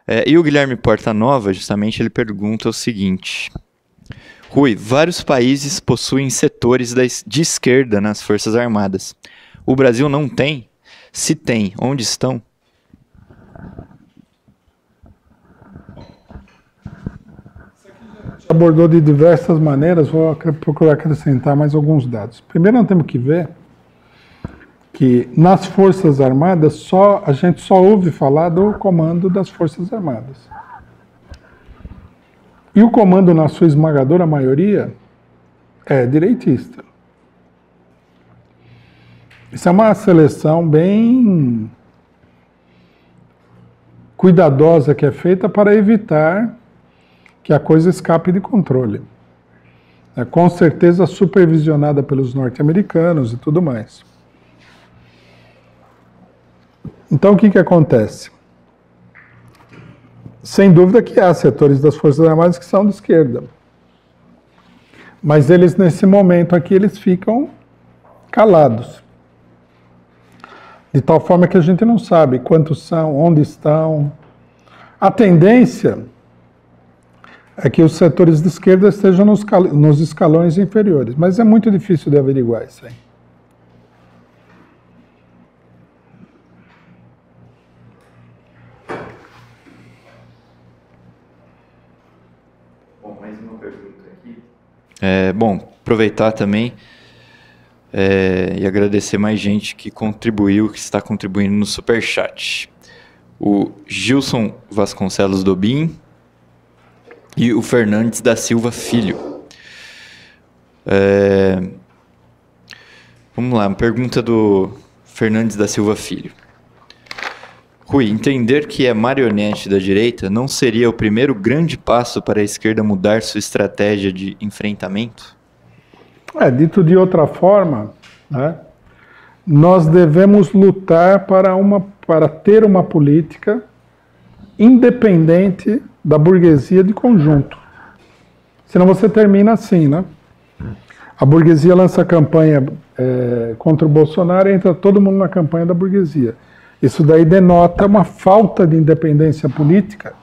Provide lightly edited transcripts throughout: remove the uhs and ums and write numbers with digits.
E o Guilherme Portanova, justamente, ele pergunta o seguinte: Rui, vários países possuem setores de esquerda nas Forças Armadas. O Brasil não tem? Se tem, onde estão? Abordou de diversas maneiras, vou procurar acrescentar mais alguns dados. Primeiro, nós temos que ver que nas Forças Armadas a gente só ouve falar do comando das Forças Armadas. E o comando, na sua esmagadora maioria, é direitista. Isso é uma seleção bem cuidadosa que é feita para evitar que a coisa escape de controle. É com certeza supervisionada pelos norte-americanos e tudo mais. Então, o que acontece? Sem dúvida que há setores das Forças Armadas que são de esquerda. Mas eles, nesse momento aqui, eles ficam calados. De tal forma que a gente não sabe quantos são, onde estão. A tendência é que os setores de esquerda estejam nos escalões inferiores, mas é muito difícil de averiguar isso aí. Bom, mais uma pergunta aqui. Aproveitar também e agradecer mais gente que contribuiu, que está contribuindo no Superchat. O Gilson Vasconcelos Dobim e o Fernandes da Silva Filho. Vamos lá, uma pergunta do Fernandes da Silva Filho. Rui, entender que é marionete da direita não seria o primeiro grande passo para a esquerda mudar sua estratégia de enfrentamento? Dito de outra forma, né, nós devemos lutar para ter uma política independente da burguesia de conjunto. Senão você termina assim, né? A burguesia lança campanha contra o Bolsonaro e entra todo mundo na campanha da burguesia. Isso daí denota uma falta de independência política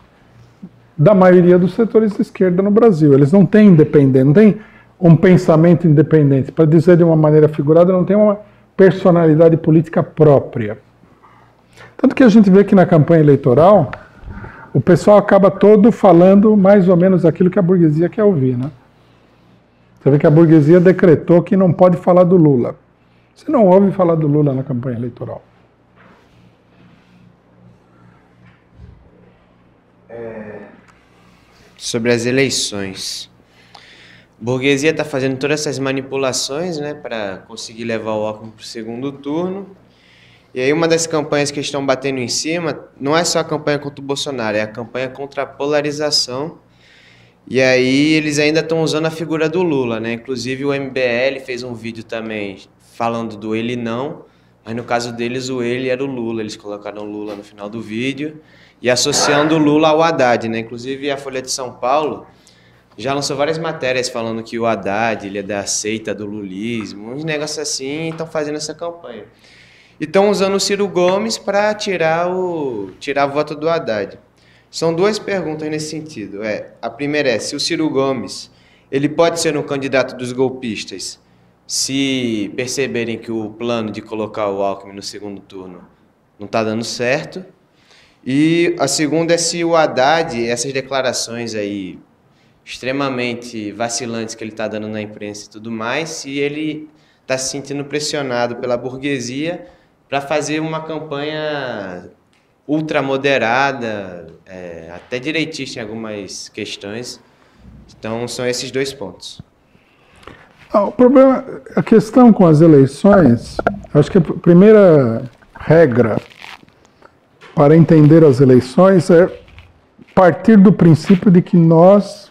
da maioria dos setores de esquerda no Brasil. Eles não têm independência, não têm um pensamento independente. Para dizer de uma maneira figurada, não tem uma personalidade política própria. Tanto que a gente vê que na campanha eleitoral o pessoal acaba todo falando mais ou menos aquilo que a burguesia quer ouvir, né? Você vê que a burguesia decretou que não pode falar do Lula. Você não ouve falar do Lula na campanha eleitoral. Sobre as eleições. A burguesia está fazendo todas essas manipulações, né, para conseguir levar o Alckmin para o segundo turno. E aí uma das campanhas que estão batendo em cima não é só a campanha contra o Bolsonaro, é a campanha contra a polarização. E aí eles ainda estão usando a figura do Lula, né? Inclusive o MBL fez um vídeo também falando do ele não, mas no caso deles o ele era o Lula, eles colocaram o Lula no final do vídeo e associando o Lula ao Haddad, né? Inclusive a Folha de São Paulo já lançou várias matérias falando que o Haddad ele é da seita do lulismo, uns negócios assim, e estão fazendo essa campanha. E estão usando o Ciro Gomes para tirar o voto do Haddad. São duas perguntas nesse sentido. A primeira é se o Ciro Gomes ele pode ser um candidato dos golpistas se perceberem que o plano de colocar o Alckmin no segundo turno não está dando certo. E a segunda é se o Haddad, essas declarações aí extremamente vacilantes que ele está dando na imprensa e tudo mais, se ele está se sentindo pressionado pela burguesia para fazer uma campanha ultramoderada, até direitista em algumas questões. Então, são esses dois pontos. O problema, a questão com as eleições, acho que a primeira regra para entender as eleições é partir do princípio de que nós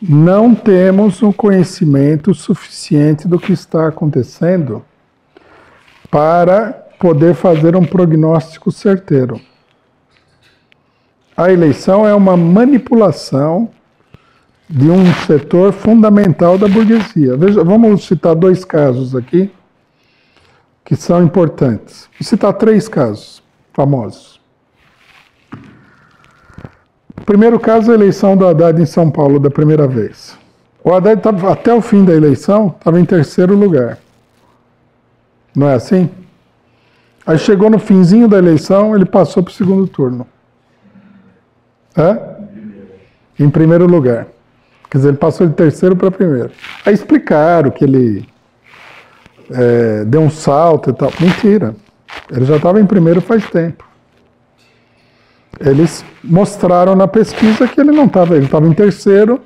não temos um conhecimento suficiente do que está acontecendo para poder fazer um prognóstico certeiro. A eleição é uma manipulação de um setor fundamental da burguesia. Veja, vamos citar dois casos aqui que são importantes. Vou citar três casos famosos. primeiro caso, a eleição do Haddad em São Paulo, da primeira vez. O Haddad, até o fim da eleição, estava em terceiro lugar. Não é assim? Aí chegou no finzinho da eleição, ele passou para o segundo turno. Em primeiro lugar. Quer dizer, ele passou de terceiro para primeiro. Aí explicaram que ele deu um salto e tal. Mentira. Ele já estava em primeiro faz tempo. Eles mostraram na pesquisa que ele não estava, ele estava em terceiro,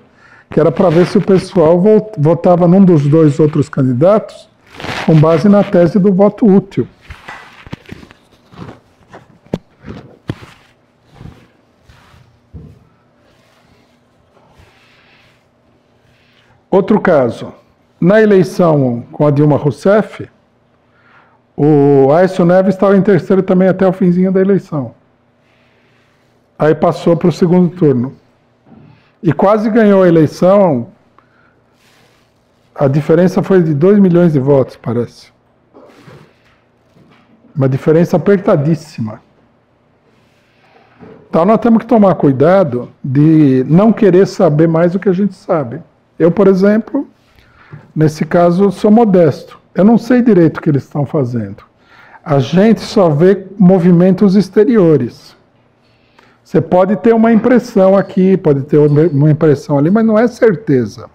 que era para ver se o pessoal votava num dos dois outros candidatos com base na tese do voto útil. Outro caso, na eleição com a Dilma Rousseff, o Aécio Neves estava em terceiro também até o finzinho da eleição. Aí passou para o segundo turno. E quase ganhou a eleição. A diferença foi de 2 milhões de votos, parece. Uma diferença apertadíssima. Então nós temos que tomar cuidado de não querer saber mais do que a gente sabe. Eu, por exemplo, nesse caso, sou modesto. Eu não sei direito o que eles estão fazendo. A gente só vê movimentos exteriores. Você pode ter uma impressão aqui, pode ter uma impressão ali, mas não é certeza.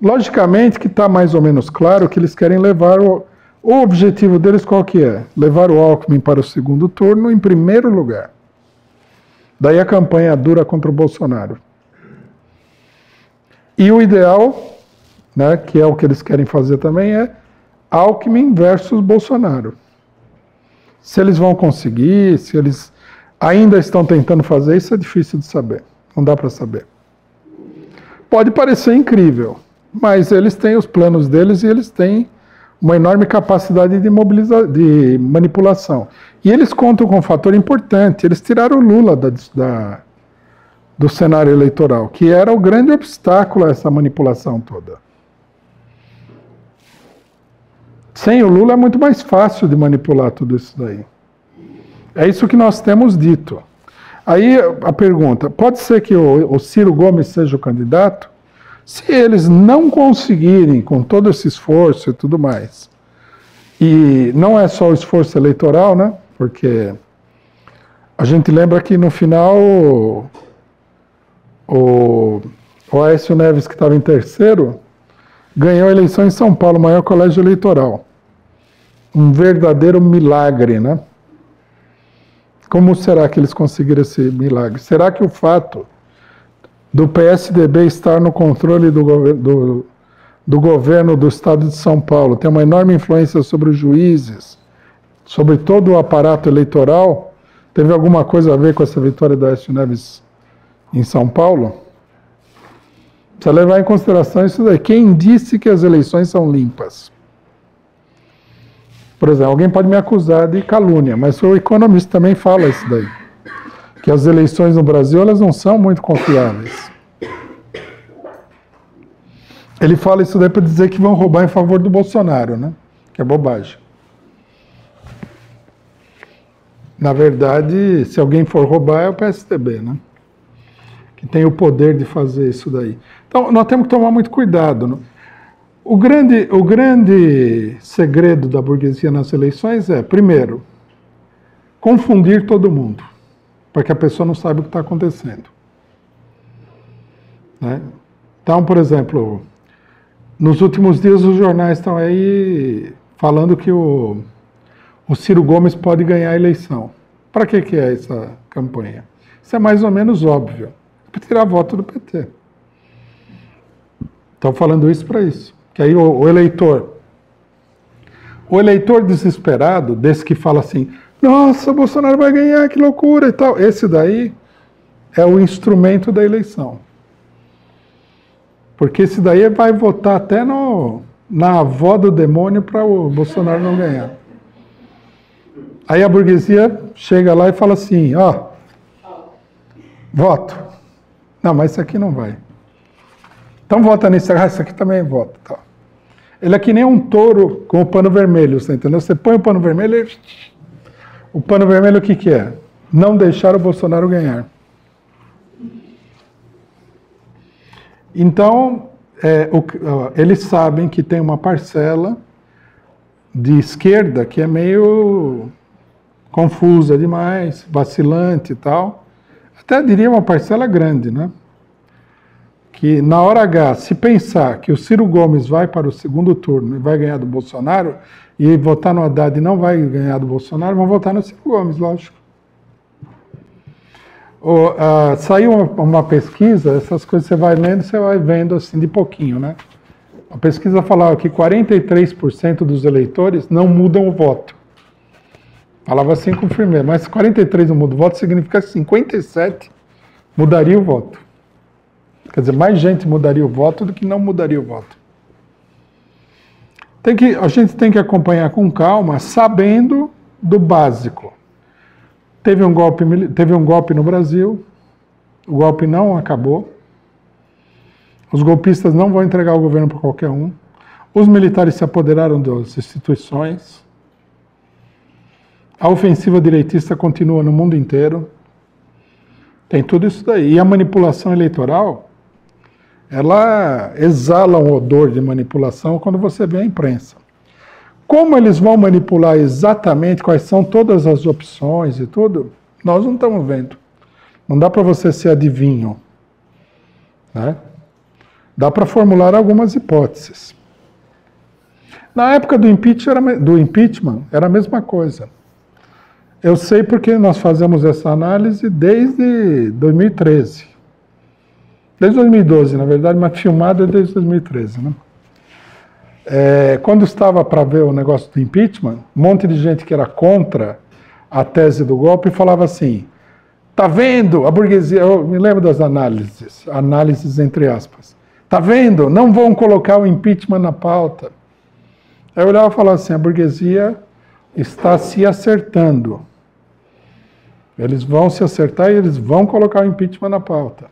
Logicamente que está mais ou menos claro que eles querem levar o objetivo deles qual que é? Levar o Alckmin para o segundo turno em primeiro lugar. Daí a campanha dura contra o Bolsonaro. E o ideal, né, que é o que eles querem fazer também, é Alckmin versus Bolsonaro. Se eles vão conseguir, se eles ainda estão tentando fazer isso, é difícil de saber. Não dá para saber. Pode parecer incrível, mas eles têm os planos deles e eles têm uma enorme capacidade de manipulação. E eles contam com um fator importante. Eles tiraram o Lula do cenário eleitoral, que era o grande obstáculo a essa manipulação toda. Sem o Lula é muito mais fácil de manipular tudo isso daí. É isso que nós temos dito. Aí a pergunta, pode ser que o Ciro Gomes seja o candidato? Se eles não conseguirem, com todo esse esforço e tudo mais, e não é só o esforço eleitoral, né? Porque a gente lembra que no final o Aécio Neves, que estava em terceiro, ganhou a eleição em São Paulo, o maior colégio eleitoral. Um verdadeiro milagre, né? Como será que eles conseguiram esse milagre? Será que o fato do PSDB estar no controle do governo do estado de São Paulo tem uma enorme influência sobre os juízes, sobre todo o aparato eleitoral, teve alguma coisa a ver com essa vitória do Aécio Neves em São Paulo? Precisa levar em consideração isso daí. Quem disse que as eleições são limpas? Por exemplo, alguém pode me acusar de calúnia, mas o economista também fala isso daí. Que as eleições no Brasil, elas não são muito confiáveis. Ele fala isso daí para dizer que vão roubar em favor do Bolsonaro, né? Que é bobagem. Na verdade, se alguém for roubar, é o PSDB, né? Que tem o poder de fazer isso daí. Então, nós temos que tomar muito cuidado, né? O grande segredo da burguesia nas eleições é, primeiro, confundir todo mundo, para que a pessoa não saiba o que está acontecendo. Né? Então, por exemplo, nos últimos dias os jornais estão aí falando que o Ciro Gomes pode ganhar a eleição. Para que é essa campanha? Isso é mais ou menos óbvio. É para tirar voto do PT. Estão falando isso para isso. Que aí o eleitor desesperado, desse que fala assim, nossa, Bolsonaro vai ganhar, que loucura e tal. Esse daí é o instrumento da eleição. Porque esse daí vai votar até na avó do demônio para o Bolsonaro não ganhar. Aí a burguesia chega lá e fala assim, ó, voto. Não, mas isso aqui não vai. Então vota nesse, isso aqui também vota. Tá. Ele é que nem um touro com o pano vermelho, você entendeu? Você põe o pano vermelho e... O pano vermelho o que é? Não deixar o Bolsonaro ganhar. Então, eles sabem que tem uma parcela de esquerda que é meio confusa demais, vacilante e tal. Até diria uma parcela grande, né? Que na hora H, se pensar que o Ciro Gomes vai para o segundo turno e vai ganhar do Bolsonaro, e votar no Haddad e não vai ganhar do Bolsonaro, vão votar no Ciro Gomes, lógico. Saiu uma pesquisa, essas coisas você vai lendo, você vai vendo assim de pouquinho, né? A pesquisa falava que 43% dos eleitores não mudam o voto. Falava assim com firmeza, mas 43% não mudam o voto significa que 57% mudaria o voto. Quer dizer, mais gente mudaria o voto do que não mudaria o voto. A gente tem que acompanhar com calma, sabendo do básico. Teve um golpe no Brasil, o golpe não acabou, os golpistas não vão entregar o governo para qualquer um, os militares se apoderaram das instituições, a ofensiva direitista continua no mundo inteiro, tem tudo isso daí. E a manipulação eleitoral, ela exala um odor de manipulação quando você vê a imprensa. Como eles vão manipular exatamente, quais são todas as opções e tudo, nós não estamos vendo. Não dá para você ser adivinho, né? Dá para formular algumas hipóteses. Na época do impeachment era a mesma coisa. Eu sei porque nós fazemos essa análise desde 2013. Desde 2012, na verdade, mas filmado é desde 2013, né? Quando estava para ver o negócio do impeachment, um monte de gente que era contra a tese do golpe falava assim, tá vendo, a burguesia, eu me lembro das análises entre aspas, tá vendo, não vão colocar o impeachment na pauta. Aí eu olhava e falava assim, a burguesia está se acertando. Eles vão se acertar e eles vão colocar o impeachment na pauta.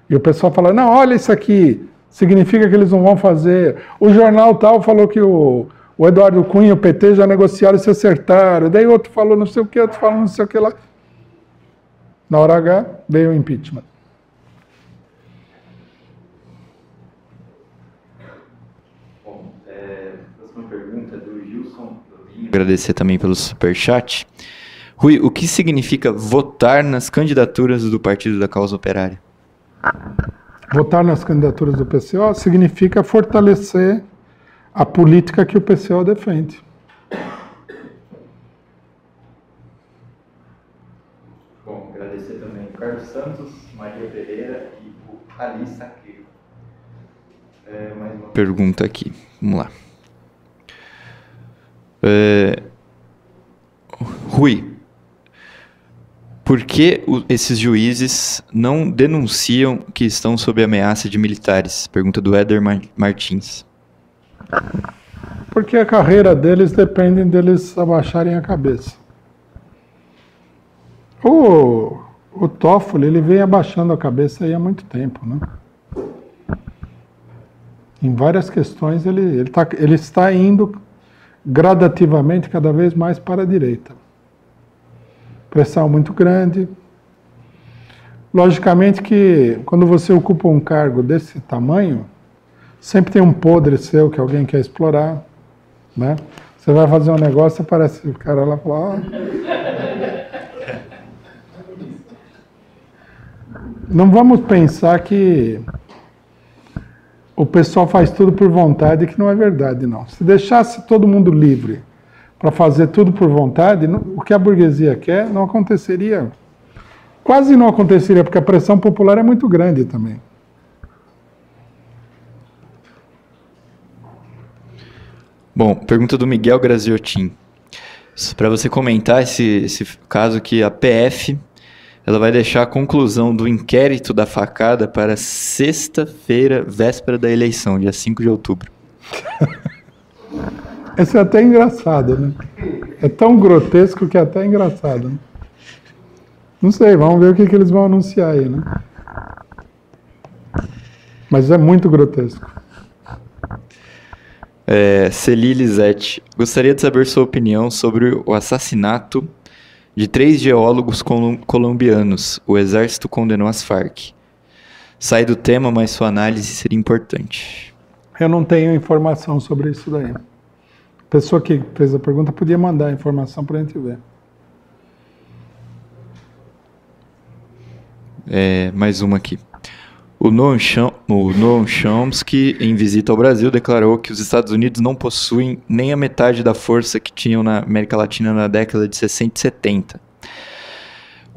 E o pessoal fala, não, olha isso aqui, significa que eles não vão fazer. O jornal tal falou que o Eduardo Cunha e o PT já negociaram e se acertaram. Daí outro falou não sei o que, outro falou não sei o que lá. Na hora H, veio o impeachment. Bom, próxima pergunta do Gilson. Agradecer também pelo superchat. Rui, o que significa votar nas candidaturas do Partido da Causa Operária? Votar nas candidaturas do PCO significa fortalecer a política que o PCO defende. Bom, agradecer também o Carlos Santos, Maria Pereira e o Ali Saqueiro. Mais uma pergunta aqui, vamos lá. Rui, por que esses juízes não denunciam que estão sob ameaça de militares? Pergunta do Éder Martins. Porque a carreira deles depende deles abaixarem a cabeça. O Toffoli, ele vem abaixando a cabeça aí há muito tempo, né? Em várias questões ele está indo gradativamente cada vez mais para a direita. Pressão muito grande. Logicamente que quando você ocupa um cargo desse tamanho, sempre tem um podre seu que alguém quer explorar, né? Você vai fazer um negócio, aparece o cara lá e fala, não vamos pensar que o pessoal faz tudo por vontade, que não é verdade, não. Se deixasse todo mundo livre para fazer tudo por vontade, o que a burguesia quer não aconteceria. Quase não aconteceria, porque a pressão popular é muito grande também. Bom, pergunta do Miguel Graziotin. Para você comentar esse caso que a PF ela vai deixar a conclusão do inquérito da facada para sexta-feira, véspera da eleição, dia 5 de outubro. Esse é até engraçado, né? É tão grotesco que é até engraçado, né? Não sei, vamos ver o que eles vão anunciar aí, né? Mas é muito grotesco. Celi Lisette, gostaria de saber sua opinião sobre o assassinato de 3 geólogos colombianos. O exército condenou as Farc. Sai do tema, mas sua análise seria importante. Eu não tenho informação sobre isso daí. A pessoa que fez a pergunta podia mandar a informação para a gente ver. Mais uma aqui. O Noam Chomsky, em visita ao Brasil, declarou que os Estados Unidos não possuem nem a metade da força que tinham na América Latina na década de 60 e 70.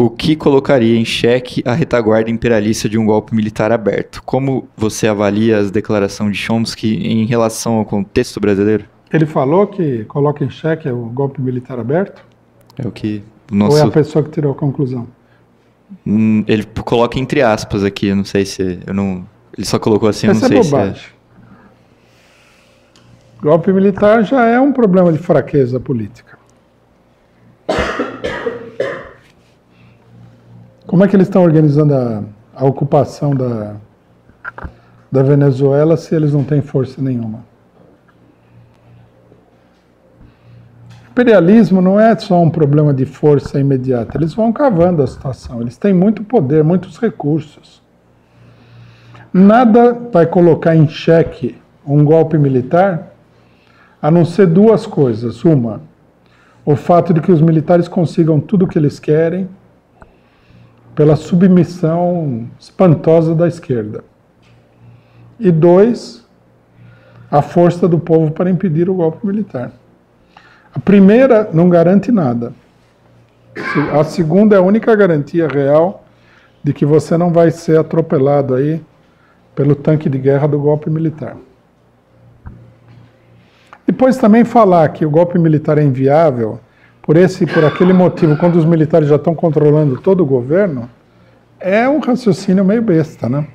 O que colocaria em xeque a retaguarda imperialista de um golpe militar aberto. Como você avalia as declarações de Chomsky em relação ao contexto brasileiro? Ele falou que coloca em xeque o golpe militar aberto? É o que o nosso... Ou é a pessoa que tirou a conclusão? Ele coloca entre aspas aqui, eu não sei se... Ele só colocou assim, eu não Essa sei é bobagem. Golpe militar já é um problema de fraqueza política. Como é que eles estão organizando a ocupação da Venezuela se eles não têm força nenhuma? O imperialismo não é só um problema de força imediata, eles vão cavando a situação, eles têm muito poder, muitos recursos. Nada vai colocar em xeque um golpe militar, a não ser duas coisas. Uma, o fato de que os militares consigam tudo o que eles querem, pela submissão espantosa da esquerda. E dois, a força do povo para impedir o golpe militar. A primeira não garante nada. A segunda é a única garantia real de que você não vai ser atropelado aí pelo tanque de guerra do golpe militar. Depois também falar que o golpe militar é inviável por aquele motivo, quando os militares já estão controlando todo o governo, é um raciocínio meio besta, né?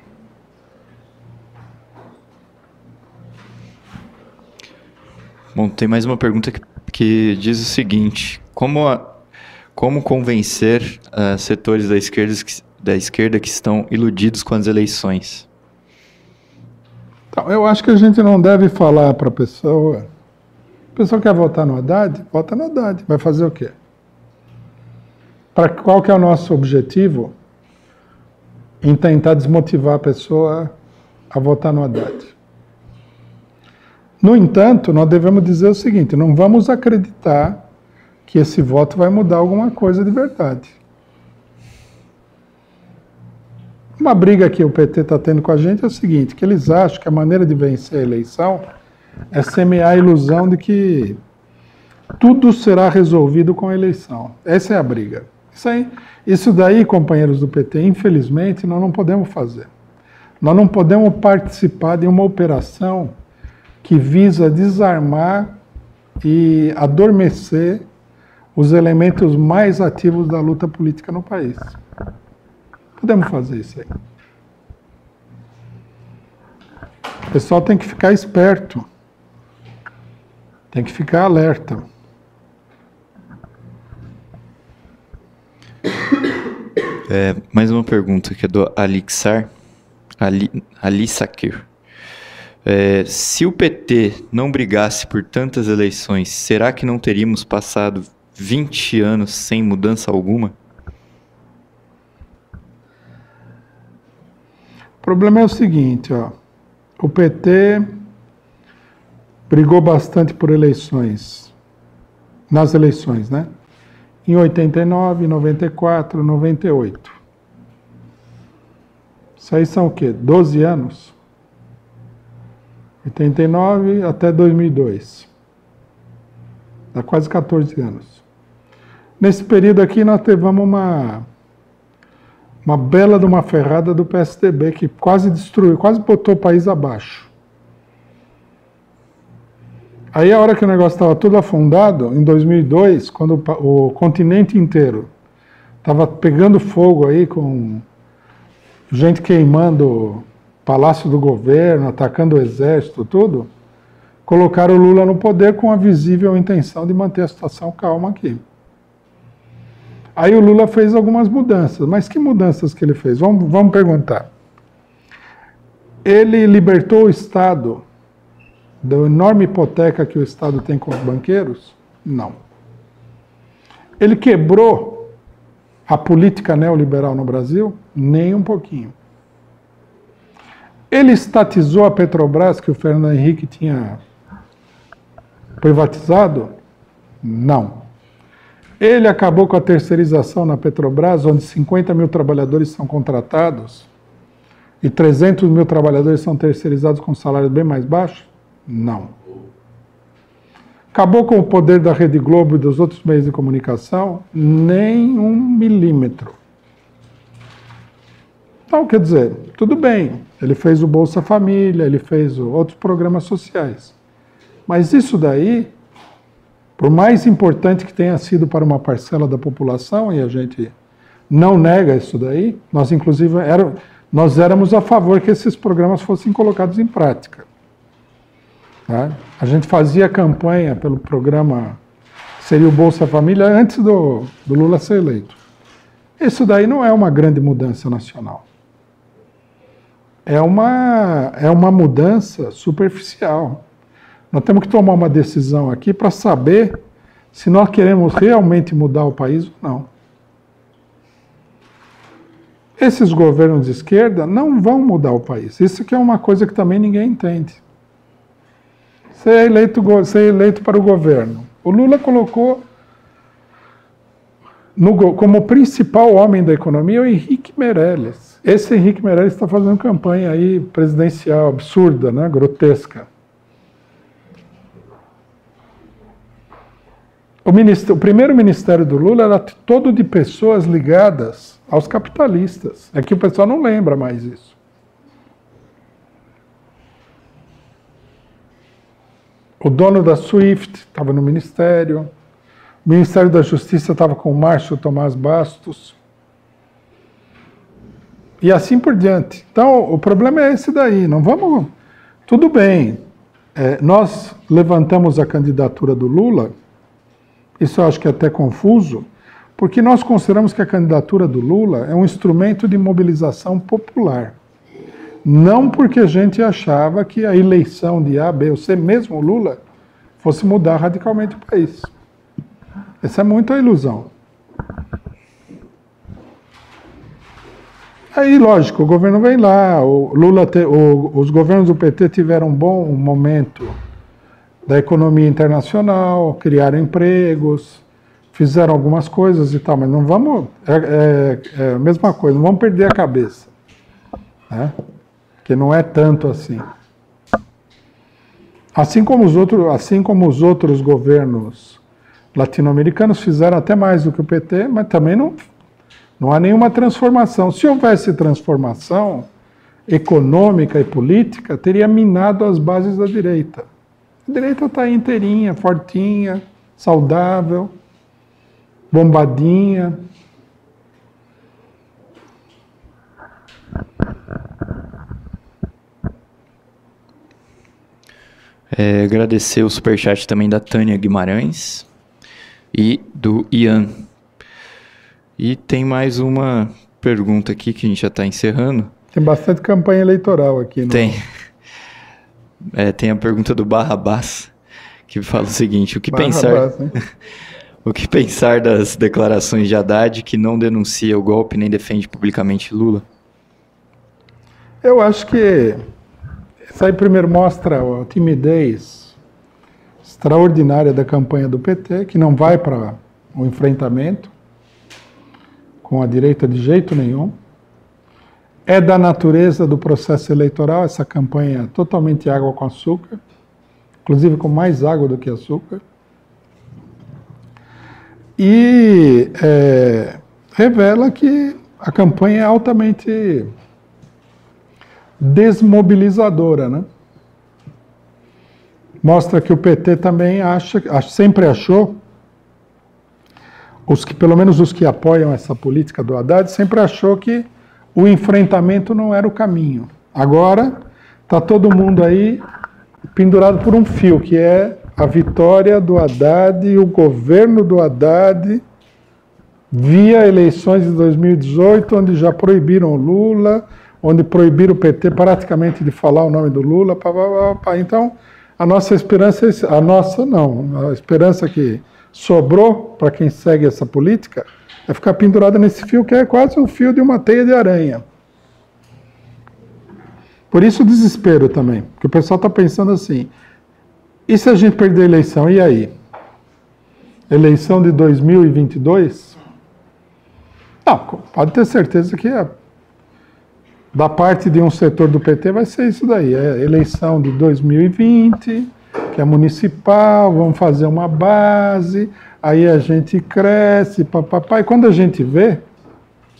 Bom, tem mais uma pergunta que diz o seguinte: como convencer setores da esquerda que estão iludidos com as eleições? Então, eu acho que a gente não deve falar para a pessoa quer votar no Haddad? Vota no Haddad. Vai fazer o quê? Qual que é o nosso objetivo? Em tentar desmotivar a pessoa a votar no Haddad. No entanto, nós devemos dizer o seguinte: não vamos acreditar que esse voto vai mudar alguma coisa de verdade. Uma briga que o PT está tendo com a gente é o seguinte, que eles acham que a maneira de vencer a eleição é semear a ilusão de que tudo será resolvido com a eleição. Essa é a briga. Isso daí, companheiros do PT, infelizmente, nós não podemos fazer. Nós não podemos participar de uma operação que visa desarmar e adormecer os elementos mais ativos da luta política no país. Podemos fazer isso aí. O pessoal tem que ficar esperto. Tem que ficar alerta. Mais uma pergunta que é do Ali Sakir. Se o PT não brigasse por tantas eleições, será que não teríamos passado 20 anos sem mudança alguma? O problema é o seguinte, ó. O PT brigou bastante por eleições, nas eleições, né? Em 89, 94, 98. Isso aí são o quê? 12 anos? 89 até 2002. Dá quase 14 anos. Nesse período aqui nós tivemos uma bela de uma ferrada do PSDB que quase destruiu, quase botou o país abaixo. Aí a hora que o negócio estava tudo afundado, em 2002, quando o continente inteiro estava pegando fogo aí com gente queimando o palácio do governo, atacando o exército, tudo, colocaram o Lula no poder com a visível intenção de manter a situação calma aqui. Aí o Lula fez algumas mudanças, mas que mudanças que ele fez? Vamos perguntar. Ele libertou o Estado da enorme hipoteca que o Estado tem com os banqueiros? Não. Ele quebrou a política neoliberal no Brasil? Nem um pouquinho. Ele estatizou a Petrobras, que o Fernando Henrique tinha privatizado? Não. Ele acabou com a terceirização na Petrobras, onde 50 mil trabalhadores são contratados e 300 mil trabalhadores são terceirizados com salários bem mais baixos? Não. Acabou com o poder da Rede Globo e dos outros meios de comunicação? Nem 1 milímetro. Então, quer dizer, tudo bem, ele fez o Bolsa Família, ele fez outros programas sociais. Mas isso daí, por mais importante que tenha sido para uma parcela da população, e a gente não nega isso daí, nós inclusive nós éramos a favor que esses programas fossem colocados em prática. Tá? A gente fazia campanha pelo programa, seria o Bolsa Família, antes do Lula ser eleito. Isso daí não é uma grande mudança nacional. É uma mudança superficial. Nós temos que tomar uma decisão aqui para saber se nós queremos realmente mudar o país ou não. Esses governos de esquerda não vão mudar o país. Isso que é uma coisa que também ninguém entende. Ser eleito para o governo. O Lula colocou como principal homem da economia o Henrique Meirelles. Esse Henrique Meirelles está fazendo campanha aí presidencial absurda, né, grotesca. O primeiro ministério do Lula era todo de pessoas ligadas aos capitalistas. É que o pessoal não lembra mais isso. O dono da Swift estava no ministério. O Ministério da Justiça estava com o Márcio Tomás Bastos. E assim por diante. Então, o problema é esse daí. Não vamos... Tudo bem. Nós levantamos a candidatura do Lula. Isso eu acho que é até confuso, porque nós consideramos que a candidatura do Lula é um instrumento de mobilização popular. Não porque a gente achava que a eleição de A, B ou C, mesmo o Lula, fosse mudar radicalmente o país. Essa é muita ilusão. Aí, lógico, o governo vem lá, os governos do PT tiveram um bom momento da economia internacional, criaram empregos, fizeram algumas coisas e tal, mas não vamos... É a mesma coisa, não vamos perder a cabeça. Né? Que não é tanto assim. Assim como os outros governos latino-americanos fizeram até mais do que o PT, mas também não há nenhuma transformação. Se houvesse transformação econômica e política, teria minado as bases da direita. A direita está inteirinha, fortinha, saudável, bombadinha. Agradecer o superchat também da Tânia Guimarães e do Ian. E tem mais uma pergunta aqui que a gente já está encerrando. Tem bastante campanha eleitoral aqui. Tem. Tem a pergunta do Barrabás, que fala o seguinte: o que pensar das declarações de Haddad, que não denuncia o golpe nem defende publicamente Lula? Eu acho que isso aí primeiro mostra a timidez extraordinária da campanha do PT, que não vai para o enfrentamento com a direita de jeito nenhum. É da natureza do processo eleitoral essa campanha totalmente água com açúcar, inclusive com mais água do que açúcar. E revela que a campanha é altamente desmobilizadora, né? Mostra que o PT também sempre achou, pelo menos os que apoiam essa política do Haddad, sempre achou que o enfrentamento não era o caminho. Agora está todo mundo aí pendurado por um fio, que é a vitória do Haddad e o governo do Haddad via eleições de 2018, onde já proibiram o Lula, onde proibiram o PT praticamente de falar o nome do Lula. Então, a nossa esperança, a esperança que sobrou para quem segue essa política é ficar pendurada nesse fio, que é quase um fio de uma teia de aranha. Por isso o desespero também, porque o pessoal está pensando assim, e se a gente perder a eleição, e aí? Eleição de 2022? Não, pode ter certeza que da parte de um setor do PT vai ser isso daí, é eleição de 2020, que é municipal, vamos fazer uma base, aí a gente cresce, papapá, e quando a gente vê,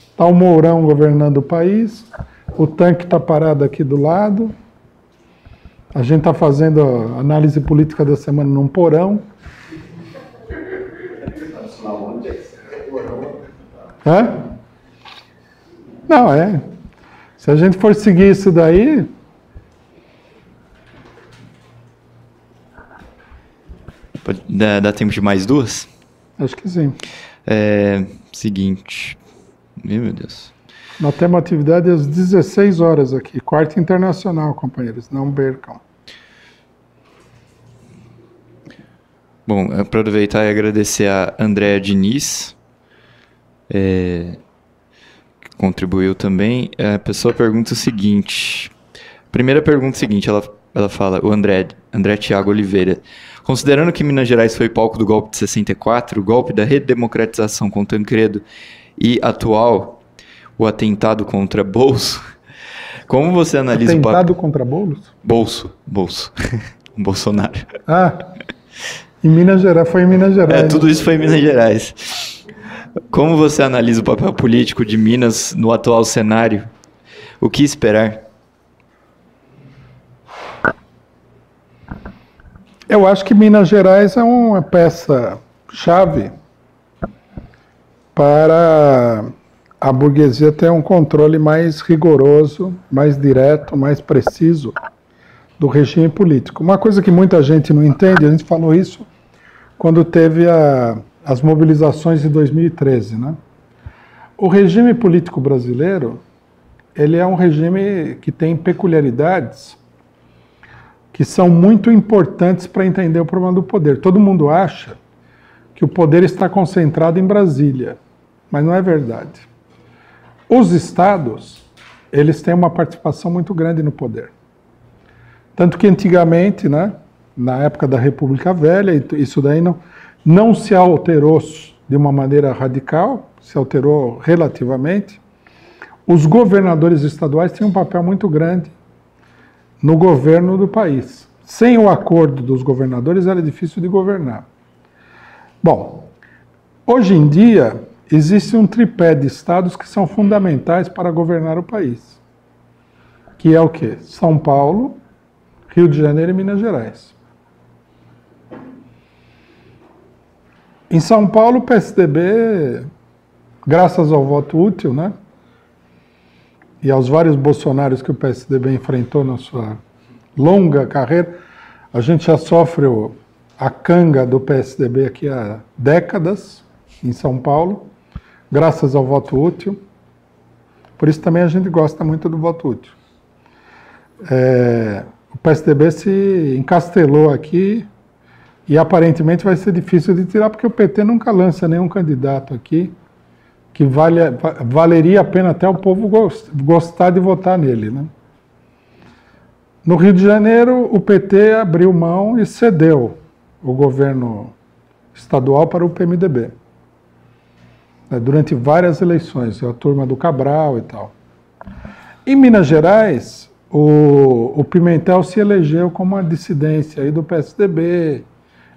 está o Mourão governando o país, o tanque está parado aqui do lado, a gente está fazendo a análise política da semana num porão. Hã? Não, é. Se a gente for seguir isso daí... Dá tempo de mais duas? Acho que sim. Seguinte. Meu Deus. Nós temos atividade às 16 horas aqui. Quarta Internacional, companheiros. Não percam. Bom, aproveitar e agradecer a Andréa Diniz, que contribuiu também. A pessoa pergunta o seguinte. Primeira pergunta é a seguinte, ela fala, o André Tiago Oliveira. Considerando que Minas Gerais foi palco do golpe de 64, o golpe da redemocratização com Tancredo e atual, o atentado contra Bolso, como você analisa o Atentado contra Boulos? Bolso. Bolsonaro. Em Minas Gerais, foi em Minas Gerais. Tudo isso foi em Minas Gerais. Como você analisa o papel político de Minas no atual cenário? O que esperar? Eu acho que Minas Gerais é uma peça-chave para a burguesia ter um controle mais rigoroso, mais direto, mais preciso do regime político. Uma coisa que muita gente não entende, a gente falou isso quando teve as mobilizações de 2013, né? O regime político brasileiro, ele é um regime que tem peculiaridades que são muito importantes para entender o problema do poder. Todo mundo acha que o poder está concentrado em Brasília, mas não é verdade. Os estados, eles têm uma participação muito grande no poder. Tanto que antigamente, né, na época da República Velha, isso daí não se alterou de uma maneira radical, se alterou relativamente. Os governadores estaduais tinham um papel muito grande no governo do país. Sem o acordo dos governadores era difícil de governar. Bom, hoje em dia existe um tripé de estados que são fundamentais para governar o país. Que é o quê? São Paulo, Rio de Janeiro e Minas Gerais. Em São Paulo, o PSDB, graças ao voto útil, né? E aos vários Bolsonaros que o PSDB enfrentou na sua longa carreira, a gente já sofre a canga do PSDB aqui há décadas, em São Paulo, graças ao voto útil. Por isso também a gente gosta muito do voto útil. O PSDB se encastelou aqui e aparentemente vai ser difícil de tirar, porque o PT nunca lança nenhum candidato aqui que valeria a pena até o povo gostar de votar nele, né? No Rio de Janeiro, o PT abriu mão e cedeu o governo estadual para o PMDB. Durante várias eleições, a turma do Cabral e tal. Em Minas Gerais, o Pimentel se elegeu como uma dissidência aí do PSDB,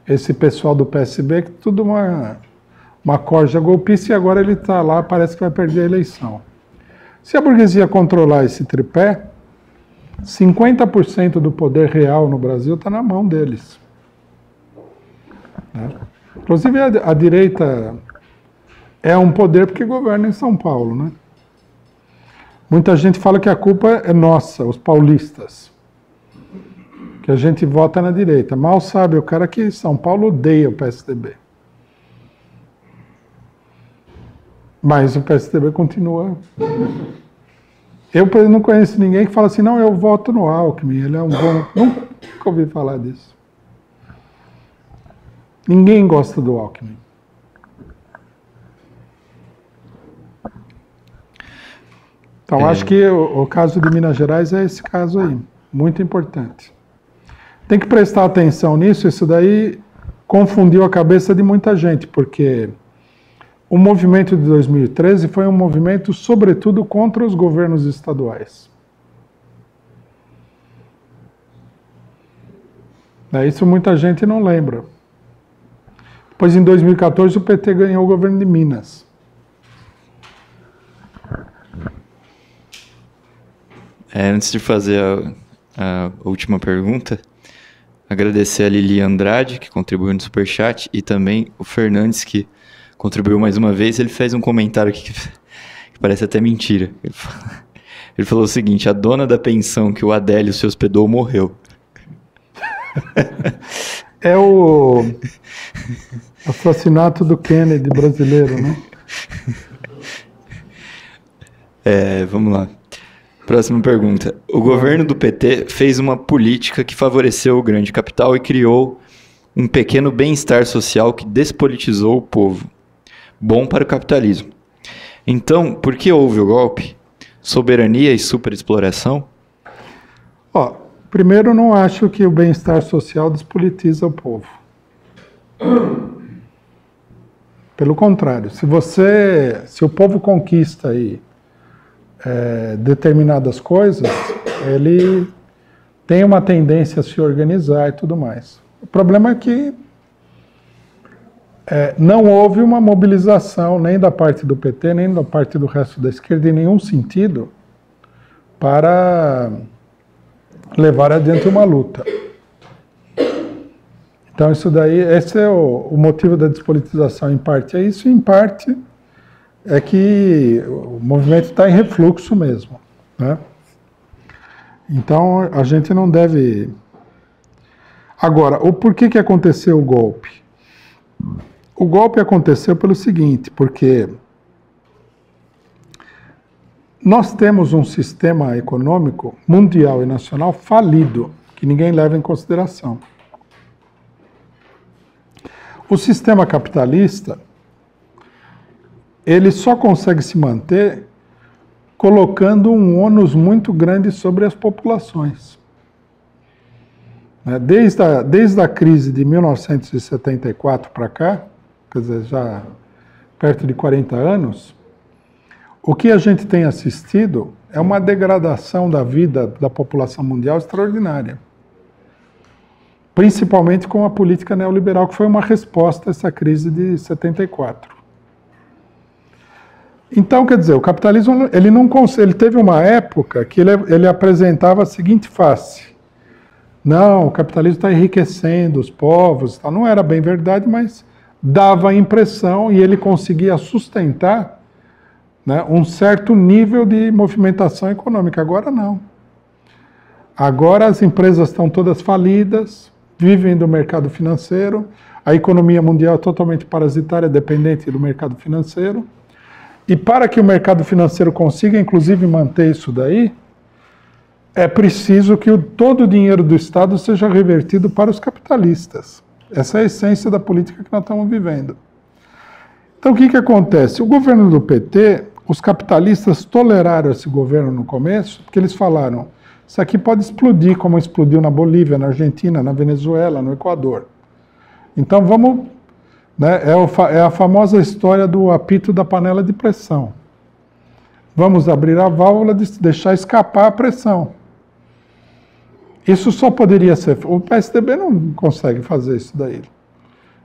esse pessoal do PSB, que tudo uma corja golpista, e agora ele está lá, parece que vai perder a eleição. Se a burguesia controlar esse tripé, 50% do poder real no Brasil está na mão deles. Né? Inclusive a direita é um poder porque governa em São Paulo, né? Muita gente fala que a culpa é nossa, os paulistas, que a gente vota na direita. Mal sabe o cara que São Paulo odeia o PSDB. Mas o PSDB continua. Eu não conheço ninguém que fala assim, não, eu voto no Alckmin, ele é um bom... Nunca ouvi falar disso. Ninguém gosta do Alckmin. Então, acho que o caso de Minas Gerais é esse caso aí, muito importante. Tem que prestar atenção nisso, isso daí confundiu a cabeça de muita gente, porque o movimento de 2013 foi um movimento, sobretudo, contra os governos estaduais. Isso muita gente não lembra. Depois, em 2014, o PT ganhou o governo de Minas. Antes de fazer a última pergunta, agradecer a Lili Andrade, que contribuiu no Superchat, e também o Fernandes, que contribuiu mais uma vez. Ele fez um comentário aqui que parece até mentira. Ele falou o seguinte: a dona da pensão que o Adélio se hospedou morreu. É o assassinato do Kennedy brasileiro, né? Vamos lá. Próxima pergunta. O governo do PT fez uma política que favoreceu o grande capital e criou um pequeno bem-estar social que despolitizou o povo. Bom para o capitalismo. Então, por que houve o golpe? Soberania e superexploração? Primeiro, não acho que o bem-estar social despolitiza o povo. Pelo contrário, se o povo conquista aí determinadas coisas, ele tem uma tendência a se organizar e tudo mais. O problema é que não houve uma mobilização nem da parte do PT, nem da parte do resto da esquerda, em nenhum sentido, para levar adiante uma luta. Então isso daí, esse é o motivo da despolitização, em parte é isso, e em parte é que o movimento está em refluxo mesmo, né? Então a gente não deve... Agora, por que aconteceu o golpe? O golpe aconteceu pelo seguinte, porque nós temos um sistema econômico mundial e nacional falido, que ninguém leva em consideração. O sistema capitalista, ele só consegue se manter colocando um ônus muito grande sobre as populações. Desde a crise de 1974 para cá, quer dizer, já perto de 40 anos, o que a gente tem assistido é uma degradação da vida da população mundial extraordinária. Principalmente com a política neoliberal, que foi uma resposta a essa crise de 74. Então, quer dizer, o capitalismo ele teve uma época que ele apresentava a seguinte face: não, o capitalismo está enriquecendo os povos, não era bem verdade, mas dava a impressão e ele conseguia sustentar, né, um certo nível de movimentação econômica. Agora não. Agora as empresas estão todas falidas, vivem do mercado financeiro, a economia mundial é totalmente parasitária, dependente do mercado financeiro. E para que o mercado financeiro consiga, inclusive, manter isso daí, é preciso que todo o dinheiro do Estado seja revertido para os capitalistas. Essa é a essência da política que nós estamos vivendo. Então, o que acontece? O governo do PT, os capitalistas toleraram esse governo no começo, porque eles falaram: isso aqui pode explodir, como explodiu na Bolívia, na Argentina, na Venezuela, no Equador. Então, vamos... É a famosa história do apito da panela de pressão. Vamos abrir a válvula de deixar escapar a pressão. Isso só poderia ser... O PSDB não consegue fazer isso daí.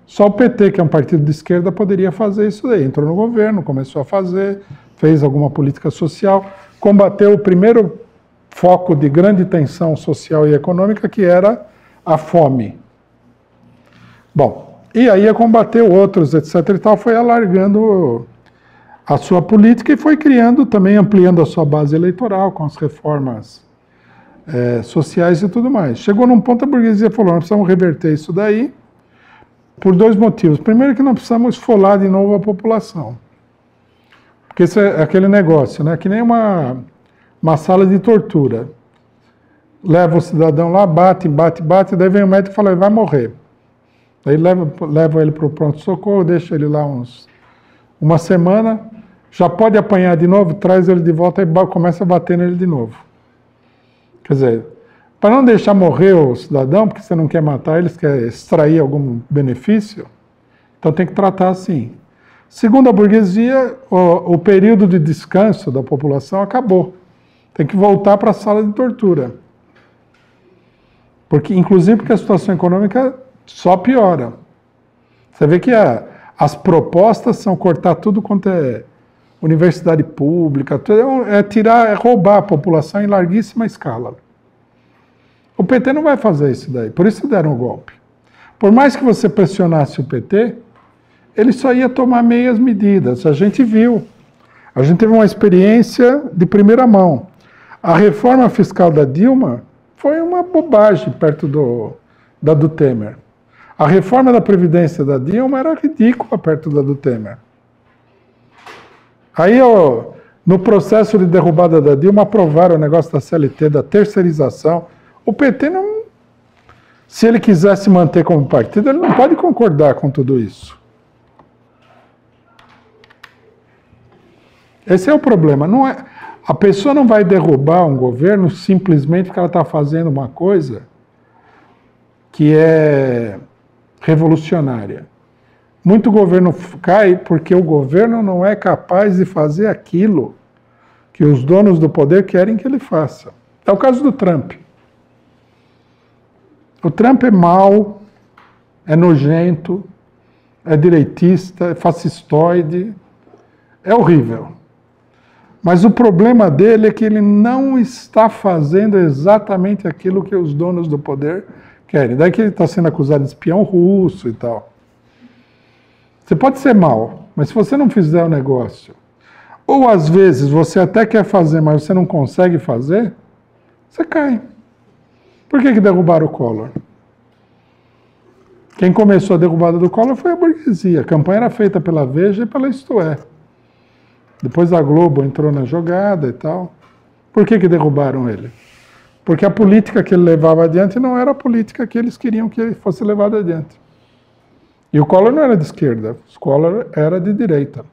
Só o PT, que é um partido de esquerda, poderia fazer isso daí. Entrou no governo, começou a fazer, fez alguma política social, combateu o primeiro foco de grande tensão social e econômica, que era a fome. Bom... E aí a combater outros, etc. e tal, foi alargando a sua política e foi criando, também ampliando a sua base eleitoral com as reformas sociais e tudo mais. Chegou num ponto a burguesia falou: nós precisamos reverter isso daí por dois motivos. Primeiro, que nós precisamos esfolar de novo a população. Porque isso é aquele negócio, né? Que nem uma sala de tortura. Leva o cidadão lá, bate, daí vem o médico e fala: ele vai morrer. Aí leva ele para o pronto-socorro, deixa ele lá uma semana, Já pode apanhar de novo, traz ele de volta e começa a bater nele de novo. Quer dizer, para não deixar morrer o cidadão, porque você não quer matar eles, quer extrair algum benefício, então tem que tratar assim. Segundo a burguesia, o período de descanso da população acabou. Tem que voltar para a sala de tortura. Inclusive porque a situação econômica só piora. Você vê que as propostas são cortar tudo quanto é universidade pública, é roubar a população em larguíssima escala. O PT não vai fazer isso daí, por isso deram o golpe. Por mais que você pressionasse o PT, ele só ia tomar meias medidas. A gente viu. A gente teve uma experiência de primeira mão. A reforma fiscal da Dilma foi uma bobagem perto da do Temer. A reforma da Previdência da Dilma era ridícula perto da do Temer. Aí, no processo de derrubada da Dilma, aprovaram o negócio da CLT, da terceirização. O PT não... Se ele quiser se manter como partido, ele não pode concordar com tudo isso. Esse é o problema. A pessoa não vai derrubar um governo simplesmente porque ela está fazendo uma coisa que é revolucionária. Muito governo cai porque o governo não é capaz de fazer aquilo que os donos do poder querem que ele faça. É o caso do Trump. O Trump é mau, é nojento, é direitista, é fascistoide, é horrível. Mas o problema dele é que ele não está fazendo exatamente aquilo que os donos do poder querem. Daí que ele está sendo acusado de espião russo e tal. Você pode ser mau, mas se você não fizer o negócio, ou às vezes você até quer fazer, mas você não consegue fazer, você cai. Por que derrubaram o Collor? Quem começou a derrubada do Collor foi a burguesia. A campanha era feita pela Veja e pela Isto É. Depois a Globo entrou na jogada e tal. Por que derrubaram ele? Porque a política que ele levava adiante não era a política que eles queriam que ele fosse levado adiante. E o Collor não era de esquerda, o Collor era de direita.